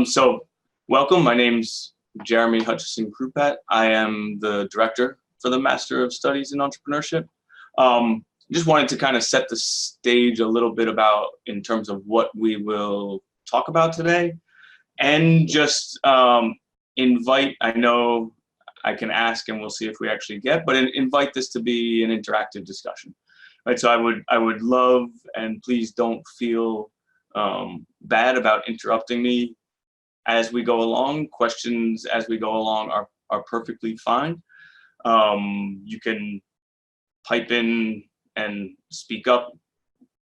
So welcome, my name's Jeremy Hutchison-Krupat. I am the director for the Master of Studies in Entrepreneurship. Just wanted to kind of set the stage a little bit about in terms of what we will talk about today, and just invite, I know I can ask and we'll see if we actually get, but invite this to be an interactive discussion. Right, so I would love, and please don't feel bad about interrupting me as we go along. Questions as we go along are perfectly fine. You can pipe in and speak up,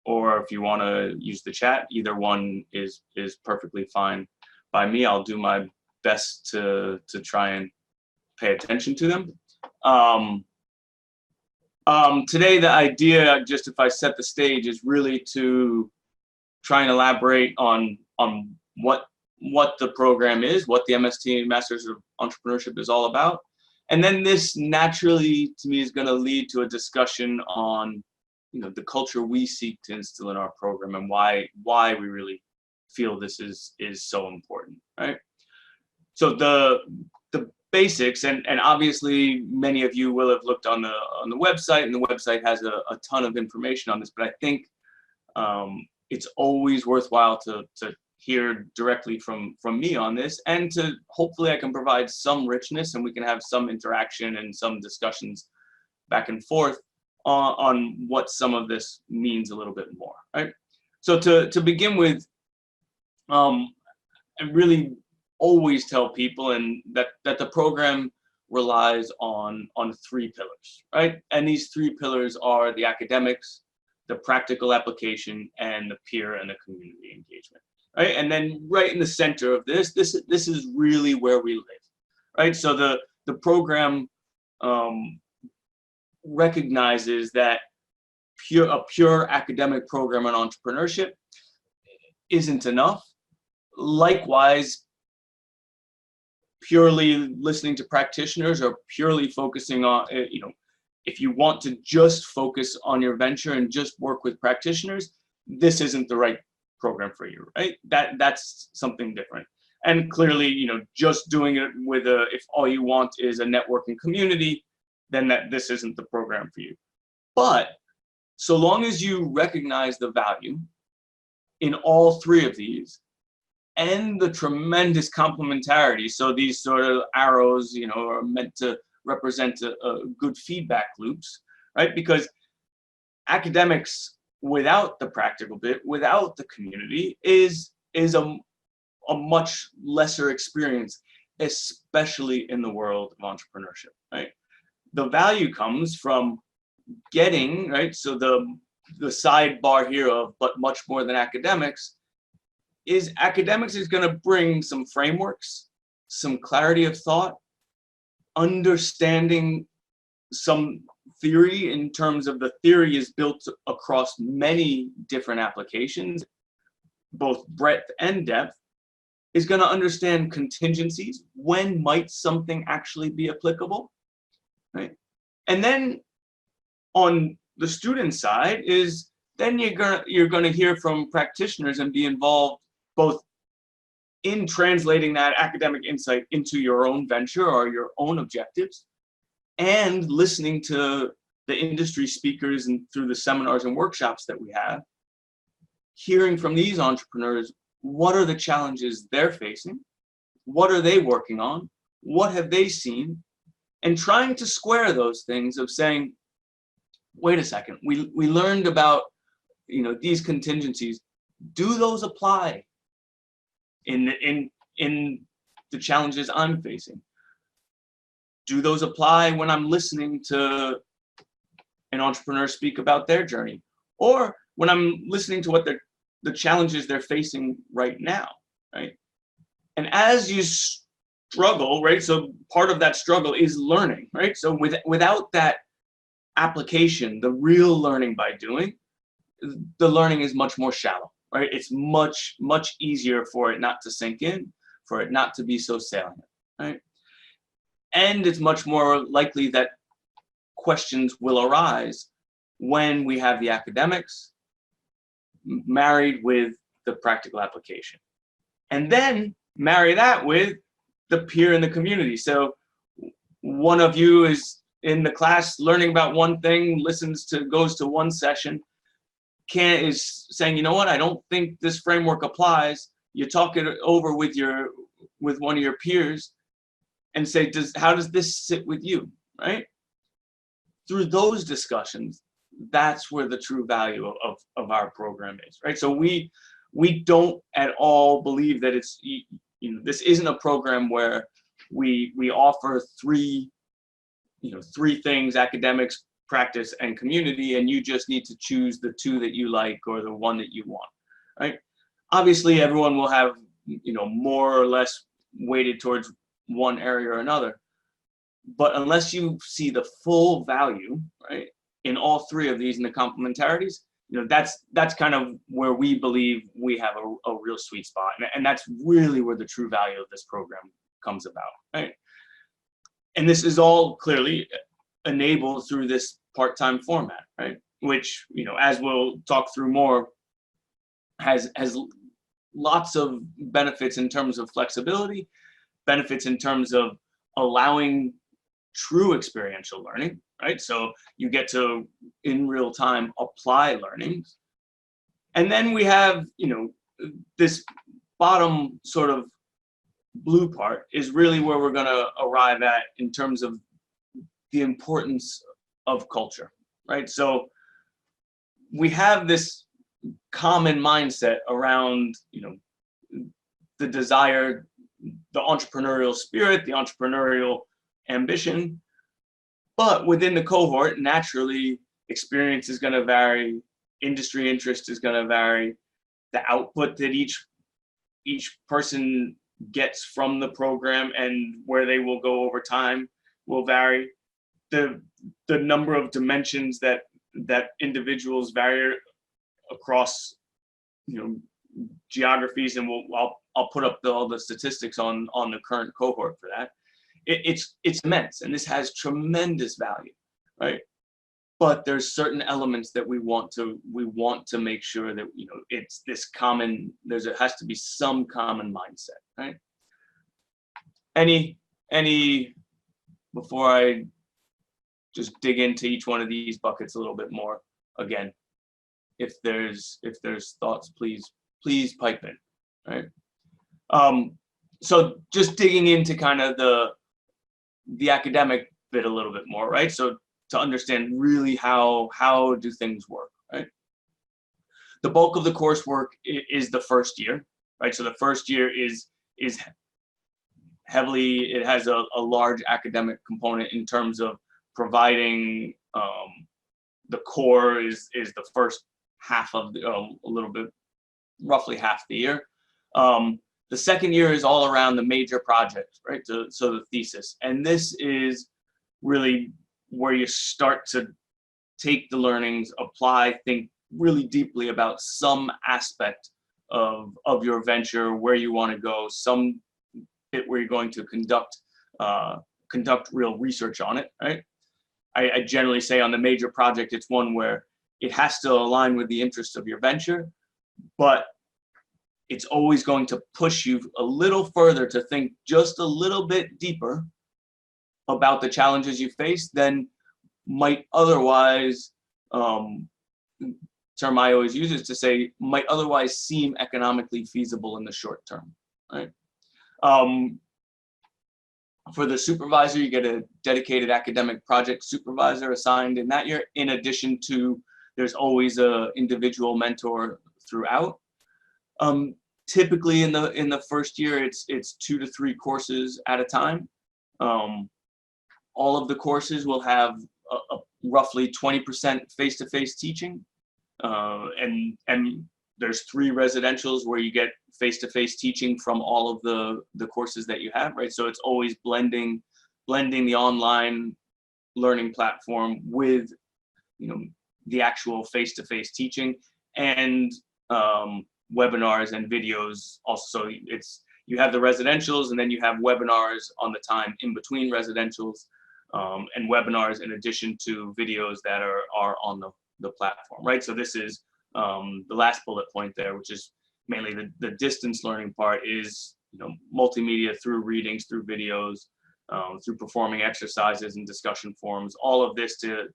or if you want to use the chat, either one is perfectly fine by me. I'll do my best to try and pay attention to them. Today, the idea, just if I set the stage, is really to try and elaborate on what the program is, what the MST Masters of Entrepreneurship is all about. And then this naturally, to me, is going to lead to a discussion on, the culture we seek to instill in our program and why we really feel this is so important, right? So the basics, and obviously many of you will have looked on the website, and the website has a ton of information on this, but I think it's always worthwhile to hear directly from me on this, and to hopefully I can provide some richness and we can have some interaction and some discussions back and forth on what some of this means a little bit more, right? So to begin with, I really always tell people and that the program relies on three pillars, right? And these three pillars are the academics, the practical application, and the peer and the community engagement, right? And then right in the center of this is really where we live, right? So the program recognizes that a pure academic program on entrepreneurship isn't enough. Likewise, purely listening to practitioners or purely focusing on, if you want to just focus on your venture and just work with practitioners, this isn't the right program for you, right? That's something different. And clearly, just doing it with if all you want is a networking community, then this isn't the program for you. But so long as you recognize the value in all three of these, and the tremendous complementarity. So these sort of arrows, are meant to represent a good feedback loops, right? Because academics without the practical bit, without the community, is a much lesser experience, especially in the world of entrepreneurship, right? The value comes from getting, right? So the sidebar here of, but much more than academics, is academics is going to bring some frameworks, some clarity of thought, understanding some theory in terms of the theory is built across many different applications, both breadth and depth, is going to understand contingencies. When might something actually be applicable, right? And then on the student side is then you're gonna hear from practitioners and be involved both in translating that academic insight into your own venture or your own objectives, and listening to the industry speakers and through the seminars and workshops that we have, hearing from these entrepreneurs, what are the challenges they're facing? What are they working on? What have they seen? And trying to square those things of saying, wait a second, we learned about these contingencies. Do those apply in the challenges I'm facing? Do those apply when I'm listening to an entrepreneur speak about their journey, or when I'm listening to what the challenges they're facing right now, right? And as you struggle, right? So part of that struggle is learning, right? So without that application, the real learning by doing, the learning is much more shallow, right? It's much easier for it not to sink in, for it not to be so salient, right? And it's much more likely that questions will arise when we have the academics married with the practical application. And then marry that with the peer in the community. So one of you is in the class learning about one thing, goes to one session, is saying, you know what, I don't think this framework applies. You talk it over with one of your peers and say, how does this sit with you, right? Through those discussions, that's where the true value of our program is, right? So we don't at all believe that this isn't a program where we offer three things: academics, practice, and community, and you just need to choose the two that you like or the one that you want, right? Obviously, everyone will have, more or less weighted towards one area or another, but unless you see the full value, right, in all three of these and the complementarities, that's kind of where we believe we have a real sweet spot, and that's really where the true value of this program comes about, right? And this is all clearly enabled through this part-time format, right? Which, as we'll talk through more, has lots of benefits in terms of flexibility, benefits in terms of allowing true experiential learning, right? So you get to, in real time, apply learnings. And then we have, this bottom sort of blue part is really where we're going to arrive at in terms of the importance of culture, right? So we have this common mindset around, the desire, the entrepreneurial spirit, the entrepreneurial ambition, but within the cohort, naturally, experience is going to vary, industry interest is going to vary, the output that each person gets from the program and where they will go over time will vary. The number of dimensions that individuals vary across, geographies, and I'll put up all the statistics on the current cohort for that. It's immense, and this has tremendous value, right? But there's certain elements that we want to make sure that it's this common. It has to be some common mindset, right? Any before I just dig into each one of these buckets a little bit more, again, if there's thoughts, please pipe in, right? So just digging into kind of the academic bit a little bit more, right? So to understand really how do things work, right? The bulk of the coursework is the first year, right? So the first year is heavily, it has a large academic component in terms of providing, the core is the first half of a little bit, roughly half the year. The second year is all around the major projects, right? So the thesis, and this is really where you start to take the learnings, apply, think really deeply about some aspect of your venture, where you want to go, some bit where you're going to conduct real research on it, right? I generally say on the major project, it's one where it has to align with the interest of your venture, but it's always going to push you a little further to think just a little bit deeper about the challenges you face than might otherwise, term I always use is to say, might otherwise seem economically feasible in the short term, right? For the supervisor, you get a dedicated academic project supervisor assigned in that year. In addition to, there's always a individual mentor throughout. Typically in the first year, it's 2 to 3 courses at a time. All of the courses will have a roughly 20% face-to-face teaching, and there's 3 residentials where you get face-to-face teaching from all of the courses that you have, right? So it's always blending the online learning platform with, the actual face-to-face teaching, and webinars and videos also. You have the residentials, and then you have webinars on the time in between residentials, and webinars in addition to videos that are on the platform, right? So this is the last bullet point there, which is, mainly the distance learning part is, multimedia through readings, through videos, through performing exercises and discussion forums, all of this to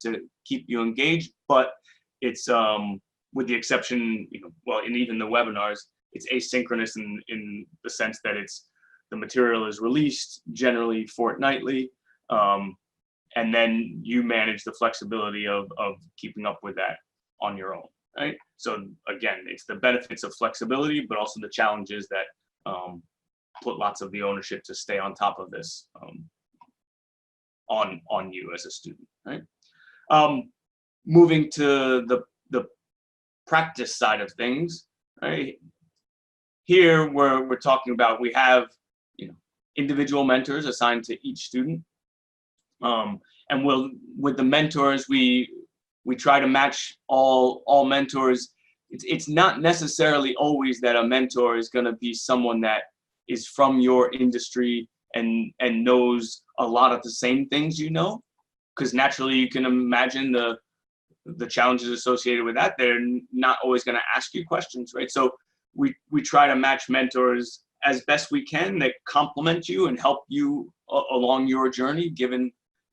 keep you engaged. But it's, with the exception, well, in even the webinars, it's asynchronous in the sense that the material is released generally fortnightly, and then you manage the flexibility of keeping up with that on your own, right? So again, it's the benefits of flexibility, but also the challenges that put lots of the ownership to stay on top of this on you as a student, right? Moving to the practice side of things, right? Here we're talking about, we have individual mentors assigned to each student, and with the mentors we try to match all mentors. It's not necessarily always that a mentor is going to be someone that is from your industry and knows a lot of the same things, because naturally you can imagine the challenges associated with that. They're not always going to ask you questions, right? So we try to match mentors as best we can that complement you and help you along your journey, given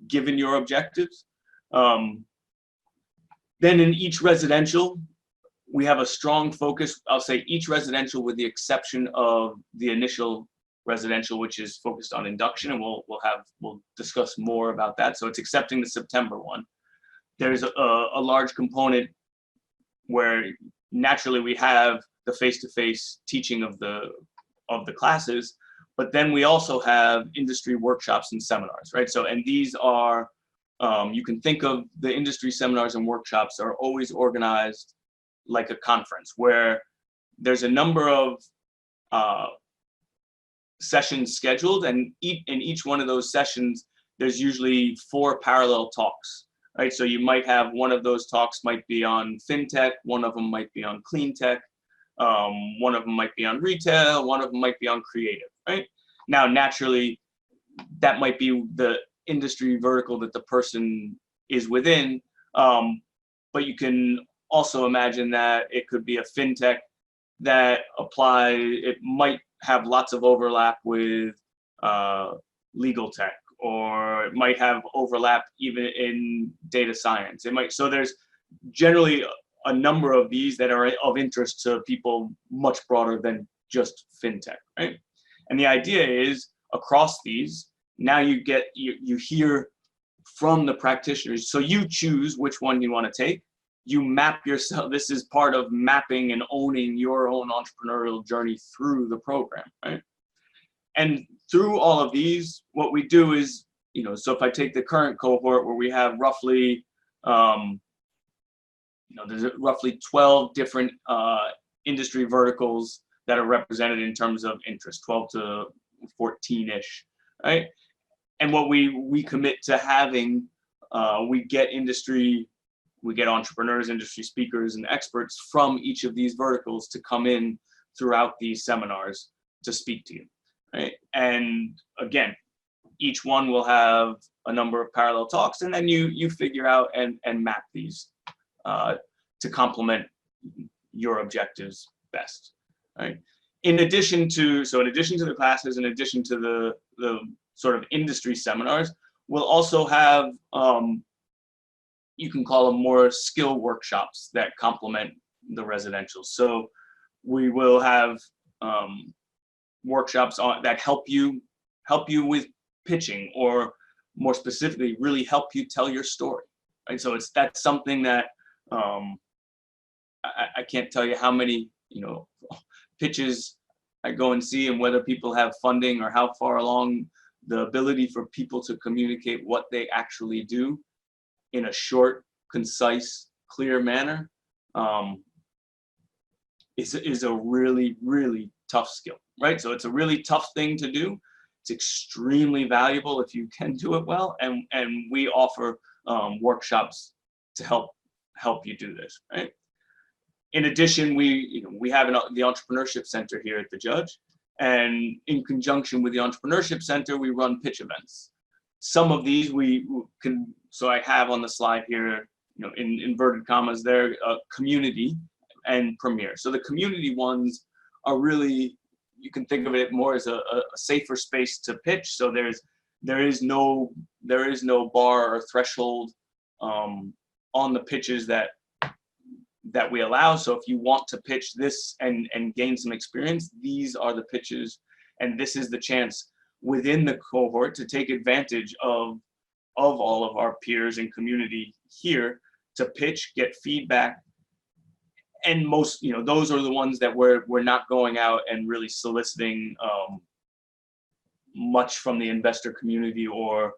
your objectives. Then in each residential, we have a strong focus. I'll say each residential, with the exception of the initial residential, which is focused on induction, and we'll discuss more about that. So it's accepting the September one. There's a large component where naturally we have the face-to-face teaching of the classes, but then we also have industry workshops and seminars, right? So, and these are, you can think of the industry seminars and workshops are always organized like a conference, where there's a number of sessions scheduled, and in each one of those sessions, there's usually 4 parallel talks, right? So you might have one of those talks might be on fintech, one of them might be on clean tech, one of them might be on retail, one of them might be on creative, right? Now, naturally, that might be the industry vertical that the person is within, but you can also imagine that it could be a fintech that it might have lots of overlap with legal tech, or it might have overlap even in data science. So there's generally a number of these that are of interest to people much broader than just fintech, right? And the idea is, across these, now you hear from the practitioners. So you choose which one you want to take. You map yourself. This is part of mapping and owning your own entrepreneurial journey through the program, right? And through all of these, what we do is, so if I take the current cohort, where we have roughly, there's roughly 12 different industry verticals that are represented in terms of interest, 12 to 14-ish, right? And what we commit to having, we get entrepreneurs, industry speakers, and experts from each of these verticals to come in throughout these seminars to speak to you, right? And again, each one will have a number of parallel talks, and then you figure out and map these to complement your objectives best, right? In addition to the classes, in addition to the sort of industry seminars, we'll also have, you can call them more skill workshops that complement the residential. So we will have workshops that help you with pitching, or more specifically, really help you tell your story, right? So that's something that I can't tell you how many pitches I go and see, and whether people have funding or how far along the ability for people to communicate what they actually do in a short, concise, clear manner is a really, really tough skill, right? So it's a really tough thing to do. It's extremely valuable if you can do it well, and we offer workshops to help you do this, right? In addition, we have the Entrepreneurship Center here at the Judge, and in conjunction with the Entrepreneurship Center, we run pitch events. Some of these we can, so I have on the slide here, in inverted commas there, community and premier. So the community ones are really, you can think of it more as a safer space to pitch. So there is no bar or threshold on the pitches that we allow. So if you want to pitch this and gain some experience, these are the pitches, and this is the chance within the cohort to take advantage of all of our peers and community here to pitch, get feedback. And most, those are the ones that we're not going out and really soliciting much from the investor community, or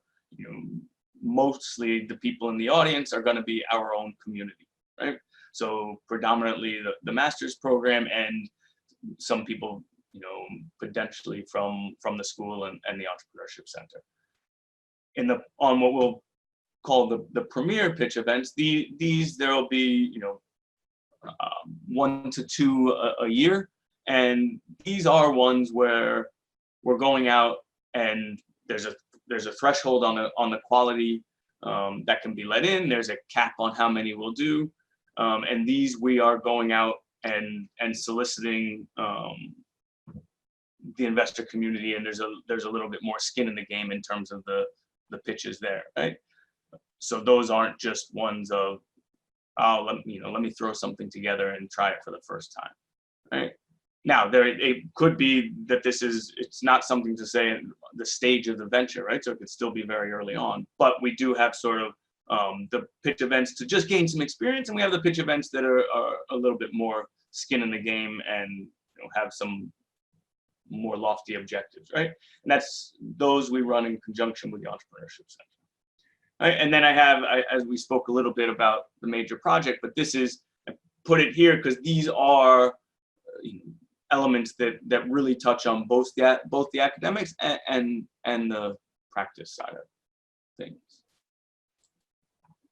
mostly the people in the audience are going to be our own community, right? So predominantly the master's program, and some people, potentially from the school and the Entrepreneurship Center. On what we'll call the premier pitch events, there will be 1 to 2 a year, and these are ones where we're going out and there's a threshold on the quality that can be let in. There's a cap on how many we'll do, and these we are going out and soliciting the investor community, and there's a little bit more skin in the game in terms of the pitches there, right? So those aren't just ones of, oh, let me throw something together and try it for the first time, right? Now, it could be that it's not something to say the stage of the venture, right? So it could still be very early on, but we do have sort of the pitch events to just gain some experience, and we have the pitch events that are a little bit more skin in the game and have some more lofty objectives, right? And those we run in conjunction with the Entrepreneurship Center. Right? And then as we spoke a little bit about the major project, but I put it here because these are elements that really touch on both the academics and the practice side of things.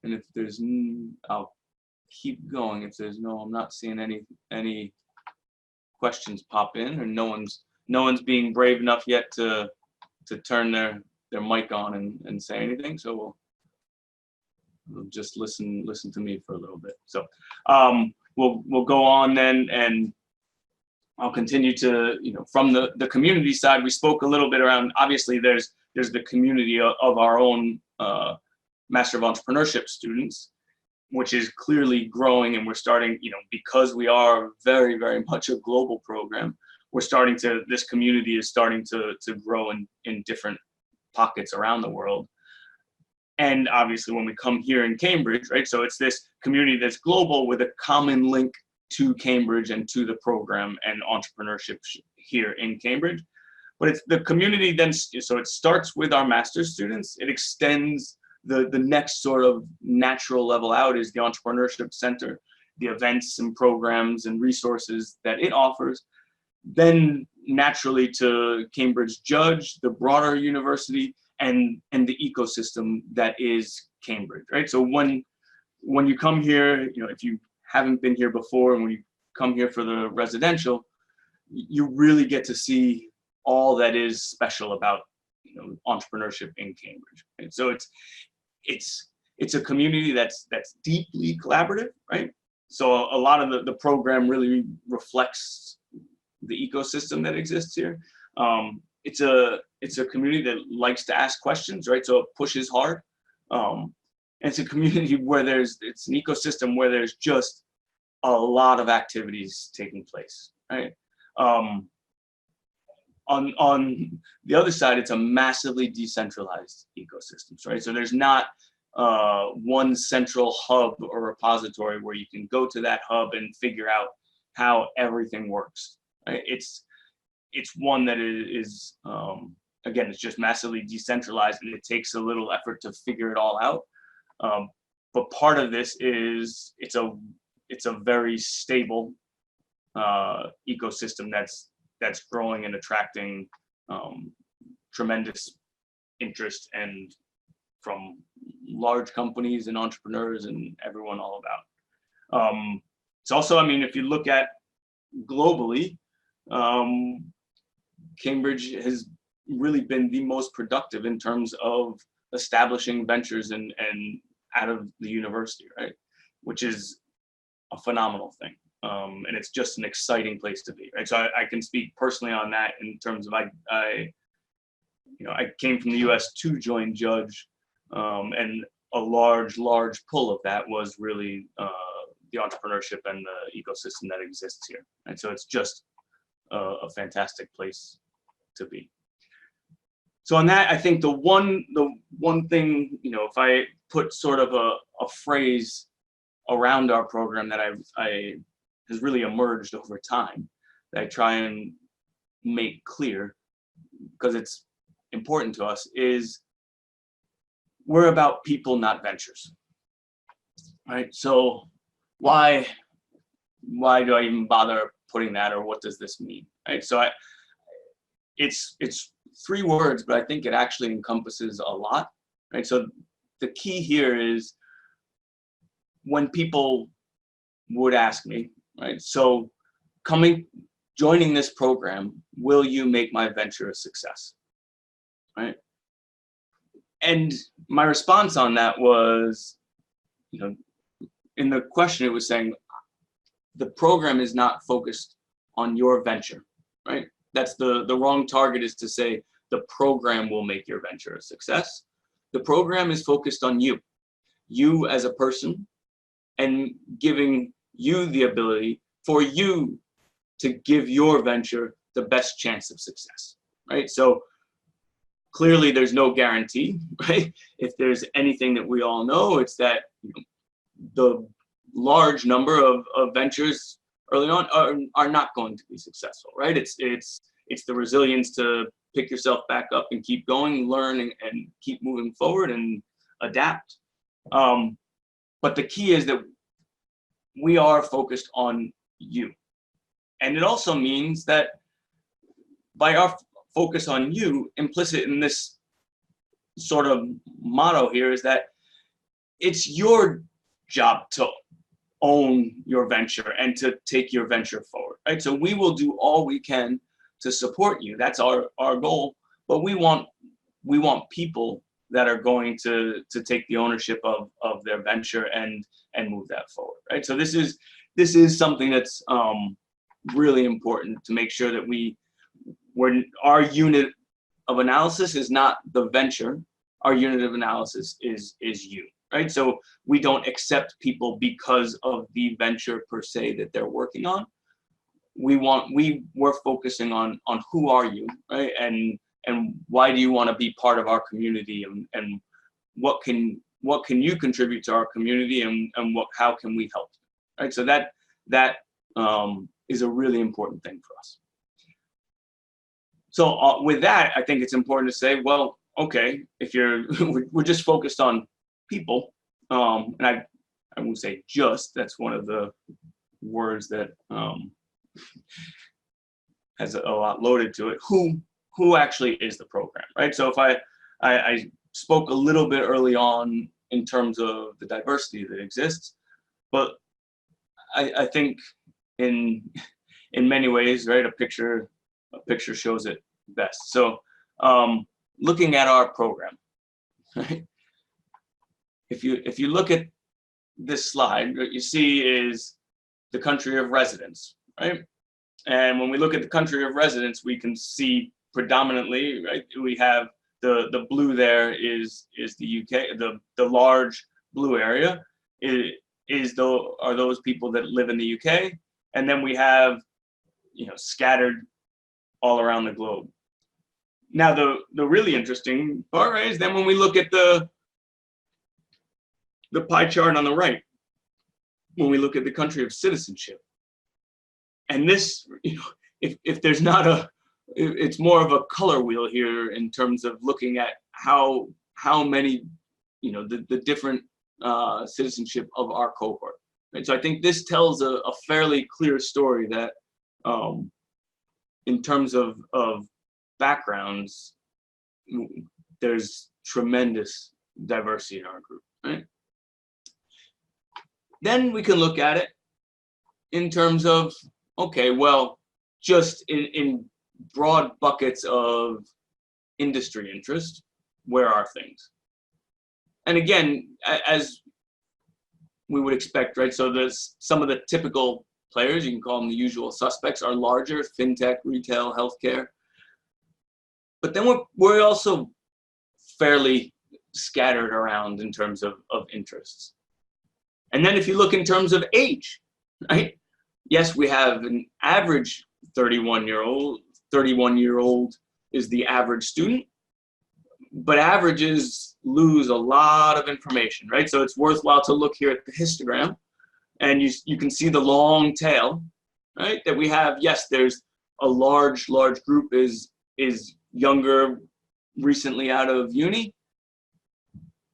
And if there's, I'll keep going. If there's I'm not seeing any questions pop in, or no one's being brave enough yet to turn their mic on and say anything. So we'll just listen to me for a little bit. So we'll go on then, and I'll continue to, from the community side, we spoke a little bit around, obviously there's the community of our own Master of Entrepreneurship students, which is clearly growing, and we're starting, because we are very, very much a global program, this community is starting to grow in different pockets around the world. And obviously when we come here in Cambridge, right, so it's this community that's global with a common link to Cambridge and to the program and entrepreneurship here in Cambridge. But it's the community then, so it starts with our master's students, it extends the next sort of natural level out is the Entrepreneurship Center, the events and programs and resources that it offers. Then naturally to Cambridge Judge, the broader university, and the ecosystem that is Cambridge, right? So when you come here, if you haven't been here before, and when you come here for the residential, you really get to see all that is special about entrepreneurship in Cambridge. And so it's a community that's deeply collaborative, right? So a lot of the program really reflects the ecosystem that exists here. It's a community that likes to ask questions, right? So it pushes hard. And it's a community where it's an ecosystem where there's just a lot of activities taking place, right? On the other side, it's a massively decentralized ecosystem, right? So there's not one central hub or repository where you can go to that hub and figure out how everything works, right? It's one that is again, it's just massively decentralized, and it takes a little effort to figure it all out. But part of this is it's a very stable ecosystem that's growing and attracting tremendous interest and from large companies and entrepreneurs and everyone all about. It's also, if you look at globally, Cambridge has really been the most productive in terms of establishing ventures and out of the university, right? Which is a phenomenal thing. and it's just an exciting place to be, right? So I can speak personally on that in terms of I came from the U.S. to join Judge, and a large pull of that was really the entrepreneurship and the ecosystem that exists here, and so it's just a fantastic place to be. So on that, I think the one thing, if I put sort of a phrase around our program that has really emerged over time, that I try and make clear, because it's important to us, is we're about people, not ventures, right? So why do I even bother putting that, or what does this mean, right? So it's 3 words, but I think it actually encompasses a lot, right? So the key here is when people would ask me, right? So joining this program, will you make my venture a success, right? And my response on that was, in the question, it was saying, the program is not focused on your venture, right? That's the wrong target, is to say the program will make your venture a success. The program is focused on you as a person, and giving you the ability for you to give your venture the best chance of success, right? So clearly there's no guarantee, right? If there's anything that we all know, it's that the large number of ventures early on are not going to be successful, right? It's the resilience to pick yourself back up and keep going, learn, and keep moving forward and adapt. But the key is that we are focused on you. And it also means that by our focus on you, implicit in this sort of motto here, is that it's your job to own your venture and to take your venture forward, right? So we will do all we can to support you. That's our goal. But we want people that are going to take the ownership of their venture and move that forward, right? So this is something that's really important, to make sure that our unit of analysis is not the venture. Our unit of analysis is you, right? So we don't accept people because of the venture per se that they're working on. We're focusing on who are you, right? And why do you want to be part of our community, and what can you contribute to our community, and how can we help, right? So that is a really important thing for us. So with that, I think it's important to say, well, okay, if we're just focused on people, and I won't say just, that's one of the words that has a lot loaded to it. Who actually is the program, right? So if I spoke a little bit early on in terms of the diversity that exists, but I think in many ways, right, a picture shows it best. So looking at our program, right? If you look at this slide, what you see is the country of residence, right? And when we look at the country of residence, we can see predominantly, right, we have the blue there is the UK. The large blue area are those people that live in the UK, and then we have scattered all around the globe. Now the really interesting part, right, is then when we look at the pie chart on the right, when we look at the country of citizenship, and this, if there's not it's more of a color wheel here in terms of looking at how many, the different citizenship of our cohort. Right? So I think this tells a fairly clear story that in terms of backgrounds, there's tremendous diversity in our group, right? Then we can look at it in terms of, okay, well, just in broad buckets of industry interest, where are things? And again, as we would expect, right? So there's some of the typical players, you can call them the usual suspects, are larger: fintech, retail, healthcare. But then we're also fairly scattered around in terms of interests. And then if you look in terms of age, right? Yes, we have an average 31-year-old. 31-year-old is the average student, but averages lose a lot of information, right? So it's worthwhile to look here at the histogram, and you can see the long tail, right? That we have. Yes, there's a large group is younger, recently out of uni,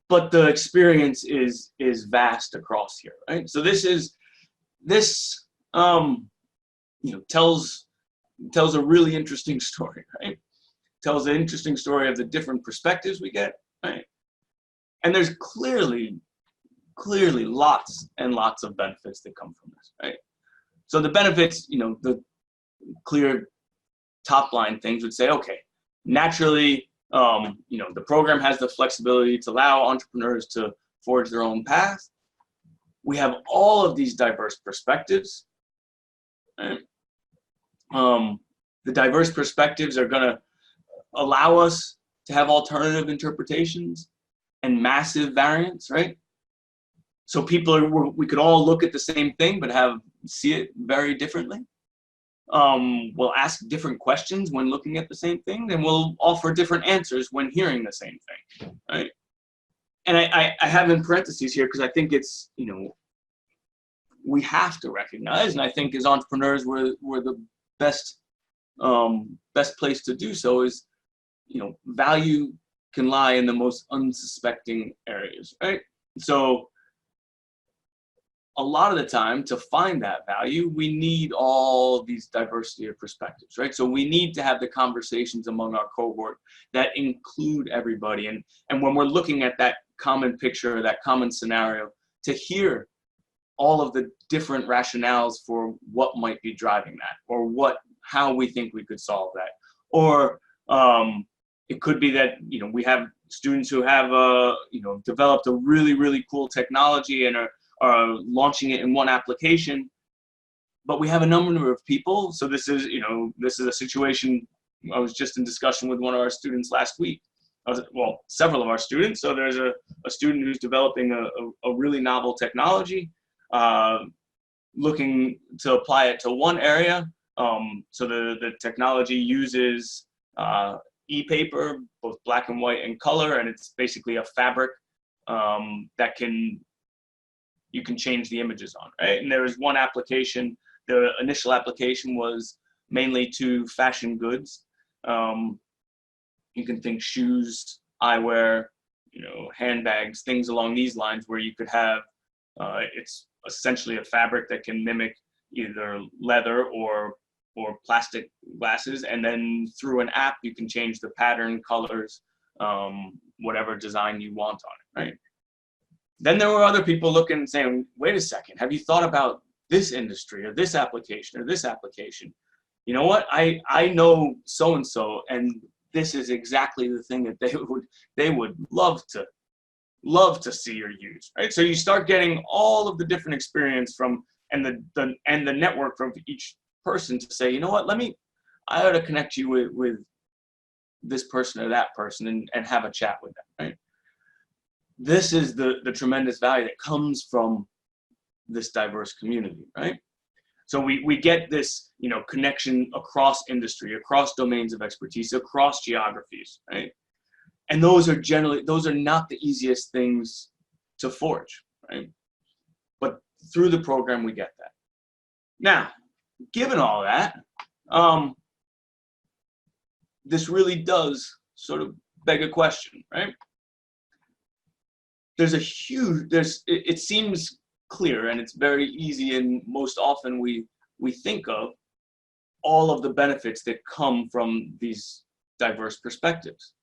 but the experience is vast across here, right? So this tells a really interesting story, right? Tells an interesting story of the different perspectives we get, right? And there's clearly lots and lots of benefits that come from this, right? So the benefits, the clear top line things would say, okay, naturally, the program has the flexibility to allow entrepreneurs to forge their own path. We have all of these diverse perspectives, right? The diverse perspectives are going to allow us to have alternative interpretations and massive variance, right? So we could all look at the same thing, but see it very differently. We'll ask different questions when looking at the same thing, and we'll offer different answers when hearing the same thing, right? And I have in parentheses here because I think it's, we have to recognize, and I think as entrepreneurs, we're the best place to do so is, value can lie in the most unsuspecting areas, right? So a lot of the time, to find that value, we need all these diversity of perspectives, right? So we need to have the conversations among our cohort that include everybody. And when we're looking at that common picture, that common scenario, to hear all of the different rationales for what might be driving that, or how we think we could solve that. Or it could be that, we have students who have, developed a really, really cool technology and are launching it in one application, but we have a number of people. So this is a situation. I was just in discussion with one of our students last week. Several of our students. So there's a student who's developing a really novel technology, looking to apply it to one area. So the technology uses e-paper, both black and white and color, and it's basically a fabric that you can change the images on, right? And there was one application. The initial application was mainly to fashion goods. You can think shoes, eyewear, handbags, things along these lines, where you could have, it's essentially a fabric that can mimic either leather or plastic glasses, and then through an app you can change the pattern, colors, whatever design you want on it, right? Then there were other people looking and saying, wait a second, have you thought about this industry or this application or this application? You know what? I know so-and-so, and this is exactly the thing that they would love to see or use, right? So you start getting all of the different experience and the network from each person to say, you know what, I ought to connect you with this person or that person and have a chat with them, right? This is the tremendous value that comes from this diverse community, right? So we get this, connection across industry, across domains of expertise, across geographies, right? And those are not the easiest things to forge, right? But through the program, we get that. Now, given all that, this really does sort of beg a question, right? It seems clear, and it's very easy, and most often we think of all of the benefits that come from these diverse perspectives.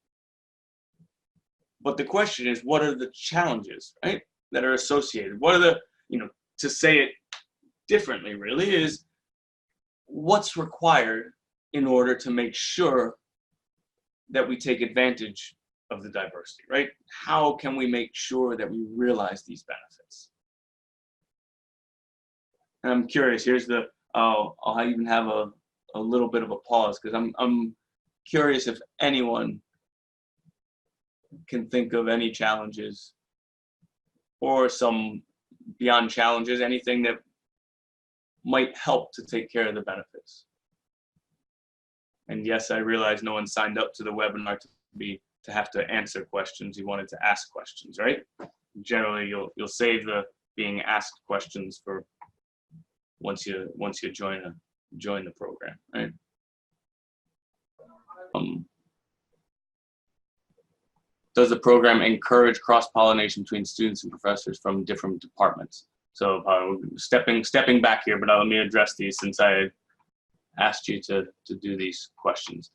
But the question is, what are the challenges, right, that are associated? What are to say it differently really, is what's required in order to make sure that we take advantage of the diversity, right? How can we make sure that we realize these benefits? And I'm curious, here's the, I'll even have a little bit of a pause, because I'm curious if anyone can think of any challenges or some beyond challenges, anything that might help to take care of the benefits. And yes, I realize no one signed up to the webinar to have to answer questions. You wanted to ask questions, right? Generally, you'll save the being asked questions for once you join the program, right? Does the program encourage cross-pollination between students and professors from different departments? So stepping back here, but let me address these since I asked you to do these questions.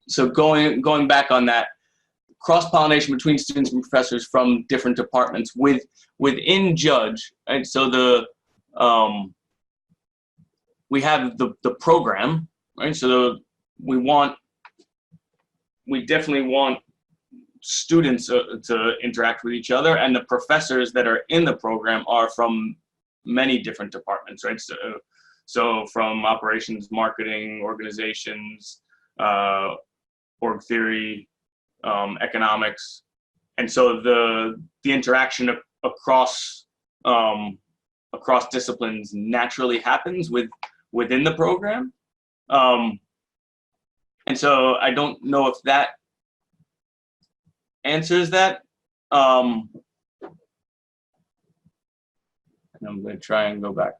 So going back on that, cross-pollination between students and professors from different departments within Judge, right? So we have the program, right? So we definitely want students to interact with each other, and the professors that are in the program are from many different departments, right? So from operations, marketing, organizations, org theory, economics, and so the interaction across disciplines naturally happens within the program, and so I don't know if that answers that. And I'm going to try and go back.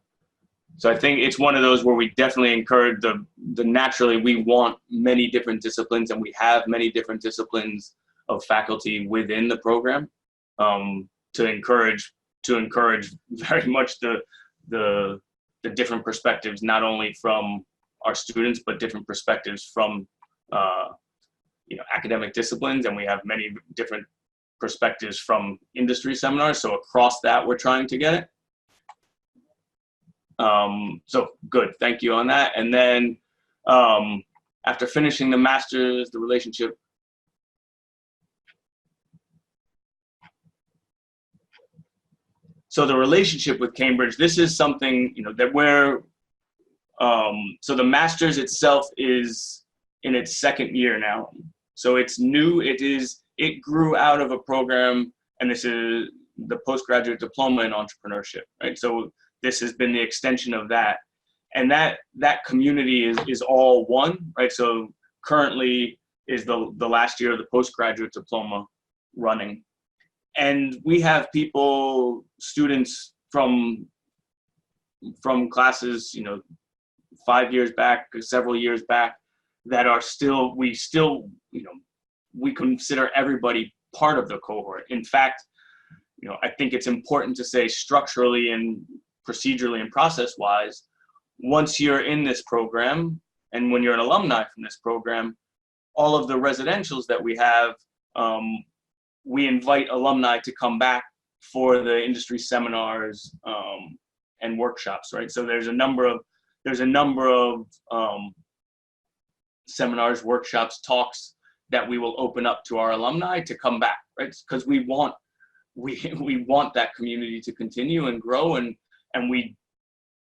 So I think it's one of those where we definitely encourage the naturally, we want many different disciplines, and we have many different disciplines of faculty within the program, to encourage very much the different perspectives, not only from our students, but different perspectives from academic disciplines, and we have many different perspectives from industry seminars. So across that, we're trying to get it. So good, thank you on that. And then after finishing the master's, the relationship. So the relationship with Cambridge, this is something, that we're, so the master's itself is in its second year now. So it's new, it grew out of a program, and this is the postgraduate diploma in entrepreneurship, right? So this has been the extension of that. And that community is all one, right? So currently is the last year of the postgraduate diploma running. And we have students from classes, 5 years back, several years back, that are we consider everybody part of the cohort. In fact, I think it's important to say structurally and procedurally and process-wise, once you're in this program, and when you're an alumni from this program, all of the residentials that we have, we invite alumni to come back for the industry seminars and workshops, right? So there's a number of seminars, workshops, talks that we will open up to our alumni to come back, right? Because we want that community to continue and grow, and we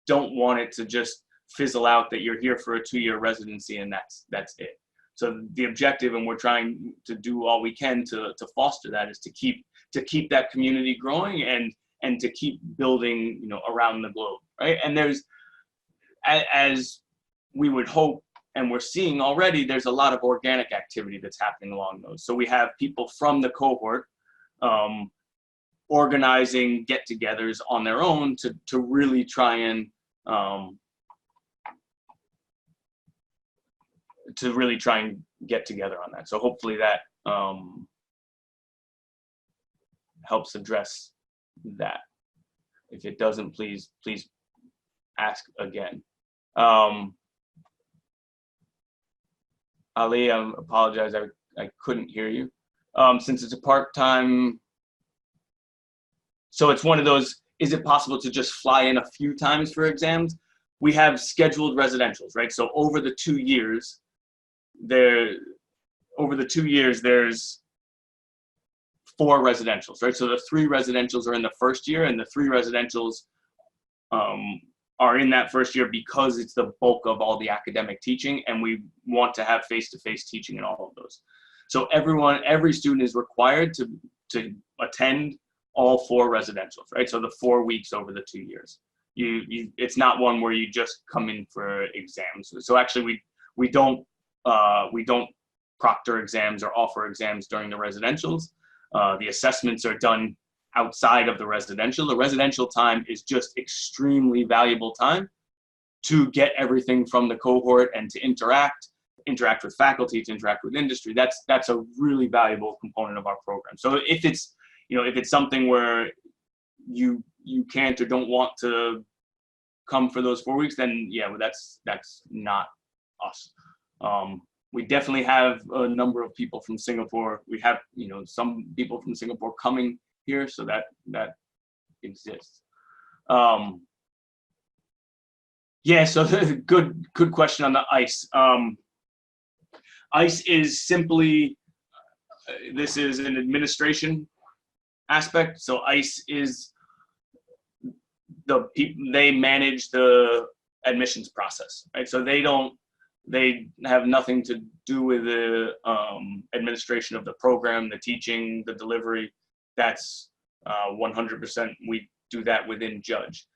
don't want it to just fizzle out that you're here for a 2-year residency and that's it. So the objective, and we're trying to do all we can to foster that, is to keep that community growing and to keep building, around the globe, right? And there's, as we would hope, and we're seeing already, there's a lot of organic activity that's happening along those. So we have people from the cohort organizing get-togethers on their own to really try and get together on that. So hopefully that helps address that. If it doesn't, please ask again. Ali, I apologize, I couldn't hear you. Since it's a part-time, so it's one of those, is it possible to just fly in a few times for exams? We have scheduled residentials, right? So over the 2 years, there's 4 residentials, right? So the 3 residentials are in the first year, and the 3 residentials are in that first year because it's the bulk of all the academic teaching, and we want to have face-to-face teaching in all of those. So every student is required to attend all 4 residentials, right? So the 4 weeks over the 2 years. It's not one where you just come in for exams. So actually we don't proctor exams or offer exams during the residentials. The assessments are done outside of the residential. The residential time is just extremely valuable time to get everything from the cohort and to interact with faculty, to interact with industry. That's a really valuable component of our program. So if it's something where you can't or don't want to come for those 4 weeks, then yeah, well, that's not us. We definitely have a number of people from Singapore. We have, some people from Singapore coming here, so that exists. Yeah, so good question on the ICE. ICE is simply, this is an administration aspect. So ICE is they manage the admissions process, right? So they have nothing to do with the administration of the program, the teaching, the delivery. That's 100%. We do that within Judge.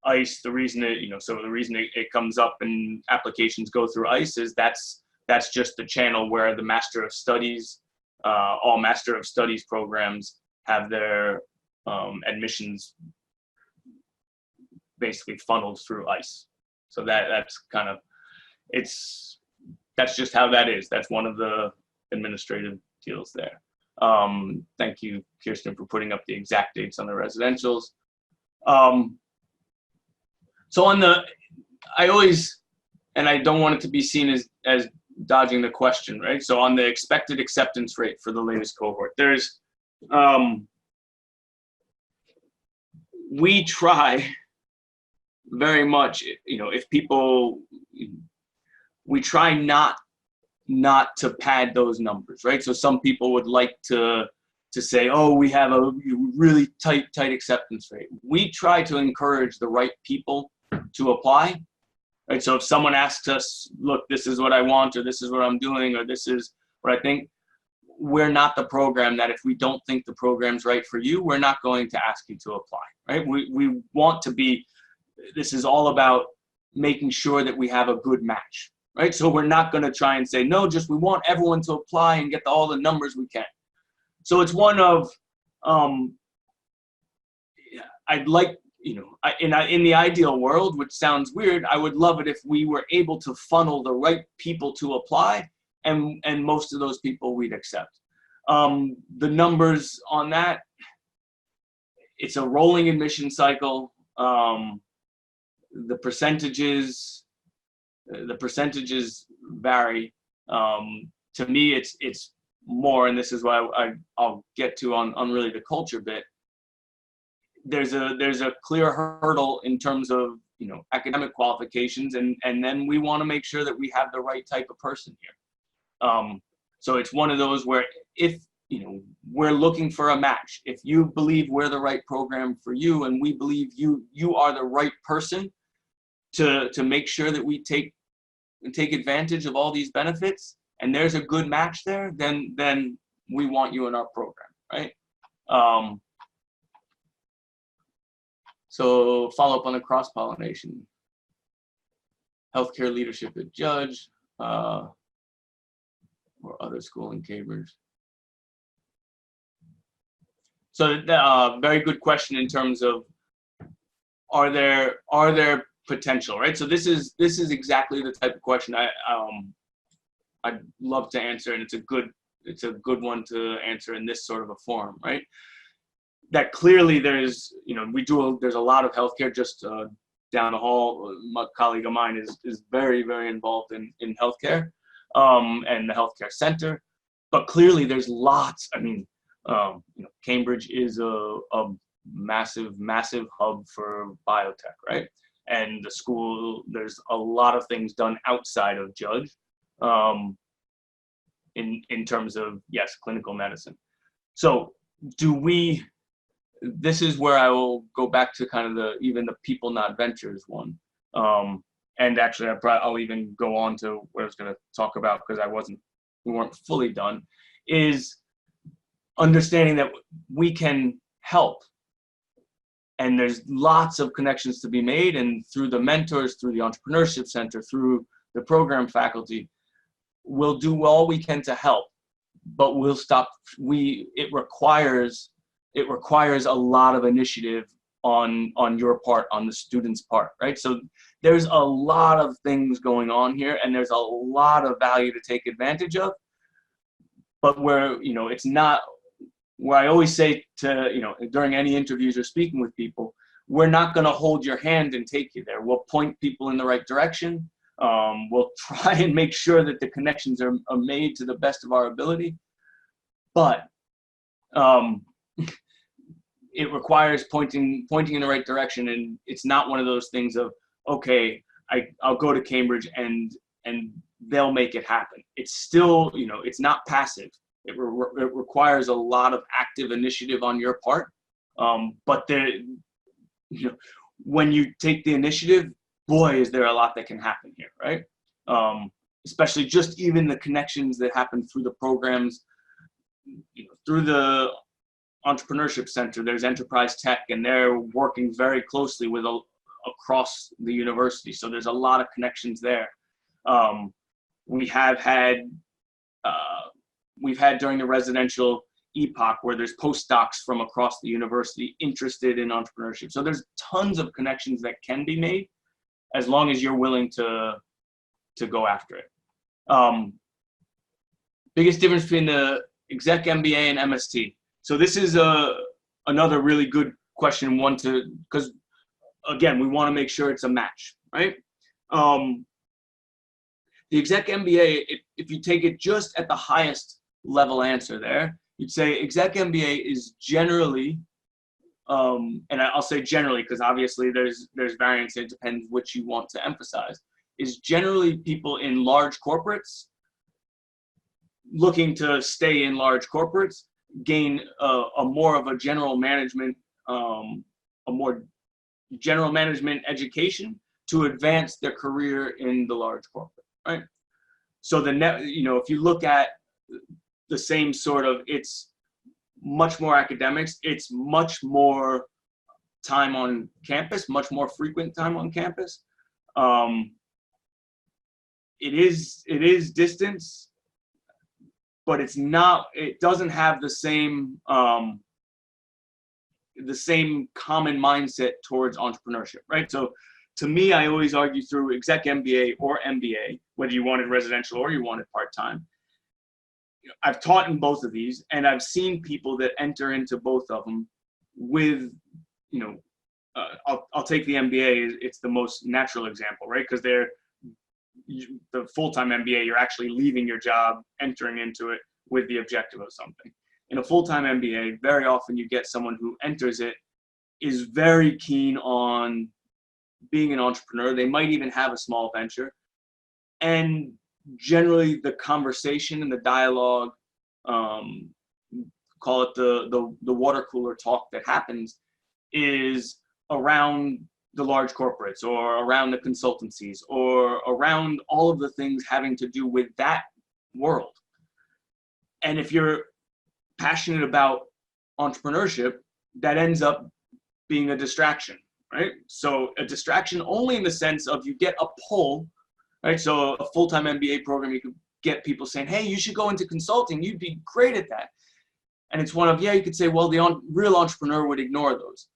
ICE, the reason it comes up and applications go through ICE is that's just the channel where the Master of Studies, all Master of Studies programs have their admissions basically funneled through ICE. So that's kind of, that's just how that is. That's one of the administrative deals there. Thank you, Kirsten, for putting up the exact dates on the residentials. So I always, and I don't want it to be seen as dodging the question, right? So on the expected acceptance rate for the latest cohort, there's, we try very much, if people, we try not to pad those numbers, right? So some people would like to say, oh, we have a really tight acceptance rate. We try to encourage the right people to apply, right? So if someone asks us, look, this is what I want, or this is what I'm doing, or this is what I think, we're not the program that if we don't think the program's right for you, we're not going to ask you to apply, right? We want to be, this is all about making sure that we have a good match, right? So we're not going to try and say, no, just we want everyone to apply and get all the numbers we can. So it's one of, I'd like, in the ideal world, which sounds weird, I would love it if we were able to funnel the right people to apply, and most of those people we'd accept. The numbers on that, it's a rolling admission cycle. The percentages vary. To me, it's more, and this is why I'll get to on really the culture bit. There's a clear hurdle in terms of academic qualifications, and then we want to make sure that we have the right type of person here. So it's one of those where if we're looking for a match, if you believe we're the right program for you, and we believe you are the right person to make sure that we take advantage of all these benefits, and there's a good match there, then we want you in our program, right? So follow up on the cross-pollination. Healthcare leadership at Judge, or other school in Cambridge. So very good question in terms of are there potential, right? So this is exactly the type of question I'd love to answer, and it's a good one to answer in this sort of a forum, right? That clearly there's there's a lot of healthcare just down the hall. A colleague of mine is very, very involved in healthcare and the healthcare center, but clearly there's lots. I mean, Cambridge is a massive hub for biotech, right? And the school, there's a lot of things done outside of Judge in terms of, yes, clinical medicine. So do we this is where I will go back to kind of even the people not ventures one. And actually I'll even go on to what I was going to talk about, because we weren't fully done, is understanding that we can help. And there's lots of connections to be made, and through the mentors, through the Entrepreneurship Center, through the program faculty, we'll do all we can to help, but we'll stop. It requires a lot of initiative on your part, on the student's part, right? So there's a lot of things going on here, and there's a lot of value to take advantage of. But it's not where I always say to, during any interviews or speaking with people, we're not going to hold your hand and take you there. We'll point people in the right direction. We'll try and make sure that the connections are made to the best of our ability. But it requires pointing in the right direction. And it's not one of those things of, okay, I'll go to Cambridge and they'll make it happen. It's still, it's not passive. It requires a lot of active initiative on your part. But when you take the initiative, boy, is there a lot that can happen here, right? Especially just even the connections that happen through the programs, through the Entrepreneurship Center. There's Enterprise Tech, and they're working very closely with across the university. So there's a lot of connections there. We've had during the residential epoch where there's postdocs from across the university interested in entrepreneurship. So there's tons of connections that can be made as long as you're willing to go after it. Biggest difference between the exec MBA and MST. So this is another really good question, because again, we want to make sure it's a match, right? The exec MBA, if you take it just at the highest level answer there, you'd say exec MBA is generally, and I'll say generally because obviously there's variance. It depends which you want to emphasize. Is generally people in large corporates looking to stay in large corporates, gain a more general management education to advance their career in the large corporate, right? So if you look at the same sort of, it's much more academics, it's much more time on campus, much more frequent time on campus. It is distance, but it doesn't have the same common mindset towards entrepreneurship, right? So to me, I always argue through exec MBA or MBA, whether you wanted residential or you wanted part-time. I've taught in both of these, and I've seen people that enter into both of them with, I'll take the MBA, it's the most natural example, right? Because the full-time MBA, you're actually leaving your job, entering into it with the objective of something. In a full-time MBA, very often you get someone who enters it, is very keen on being an entrepreneur. They might even have a small venture. And generally the conversation and the dialogue, call it the water cooler talk that happens, is around the large corporates or around the consultancies or around all of the things having to do with that world. And if you're passionate about entrepreneurship, that ends up being a distraction, right? So a distraction only in the sense of you get a pull, right? So a full-time MBA program, you could get people saying, hey, you should go into consulting. You'd be great at that. And it's one of, you could say, well, the real entrepreneur would ignore those.